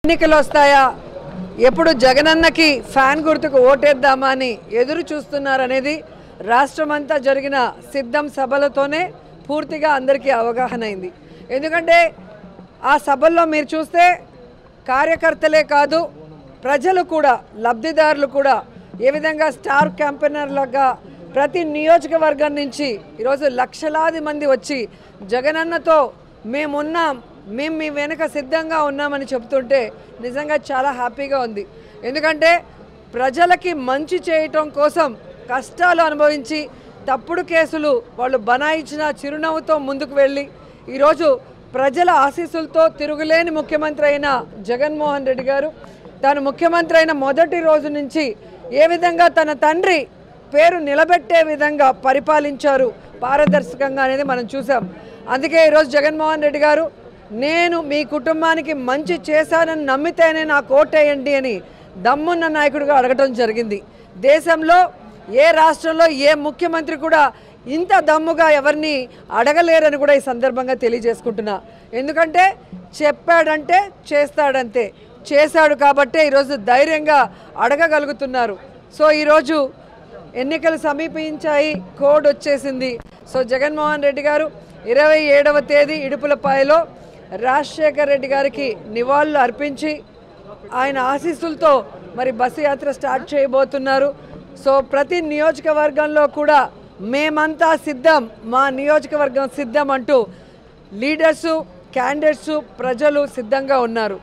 ఎన్నికలు వస్తాయా, ఎప్పుడు జగనన్నకి ఫ్యాన్ గుర్తుకు ఓటేద్దామా అని ఎదురు చూస్తున్నారనేది రాష్ట్రమంతా జరిగిన సిద్ధం సభలతోనే పూర్తిగా అందరికీ అవగాహన అయింది. ఎందుకంటే ఆ సభల్లో మీరు చూస్తే కార్యకర్తలే కాదు, ప్రజలు కూడా, లబ్ధిదారులు కూడా ఏ విధంగా స్టార్ క్యాంపెయినర్లుగా ప్రతి నియోజకవర్గం నుంచి ఈరోజు లక్షలాది మంది వచ్చి జగనన్నతో మేమున్నాం, మేము మీ వెనుక సిద్ధంగా ఉన్నామని చెప్తుంటే నిజంగా చాలా హ్యాపీగా ఉంది. ఎందుకంటే ప్రజలకి మంచి చేయటం కోసం కష్టాలు అనుభవించి తప్పుడు కేసులు వాళ్ళు బనాయించిన చిరునవ్వుతో ముందుకు వెళ్ళి ఈరోజు ప్రజల ఆశీస్సులతో తిరుగులేని ముఖ్యమంత్రి అయిన జగన్మోహన్ రెడ్డి గారు తాను ముఖ్యమంత్రి అయిన మొదటి రోజు నుంచి ఏ విధంగా తన తండ్రి పేరు నిలబెట్టే విధంగా పరిపాలించారు పారదర్శకంగా అనేది మనం చూసాం. అందుకే ఈరోజు జగన్మోహన్ రెడ్డి గారు నేను మీ కుటుంబానికి మంచి చేశానని నమ్మితేనే నాకు ఓటేయండి అని దమ్మున్న నాయకుడిగా అడగటం జరిగింది. దేశంలో ఏ రాష్ట్రంలో ఏ ముఖ్యమంత్రి కూడా ఇంత దమ్ముగా ఎవరిని అడగలేరని కూడా ఈ సందర్భంగా తెలియజేసుకుంటున్నా. ఎందుకంటే చెప్పాడంటే చేస్తాడంతే, చేశాడు కాబట్టే ఈరోజు ధైర్యంగా అడగగలుగుతున్నారు. సో ఈరోజు ఎన్నికలు సమీపించాయి, కోడ్ వచ్చేసింది. సో జగన్మోహన్ రెడ్డి గారు 27వ తేదీ ఇడుపులపాయలో రాజశేఖర్ రెడ్డి గారికి నివాళులు అర్పించి ఆయన ఆశీస్సులతో మరి బస్సు యాత్ర స్టార్ట్ చేయబోతున్నారు. సో ప్రతి నియోజకవర్గంలో కూడా మేమంతా సిద్ధం, మా నియోజకవర్గం సిద్ధం అంటూ లీడర్సు, క్యాండిడేట్సు, ప్రజలు సిద్ధంగా ఉన్నారు.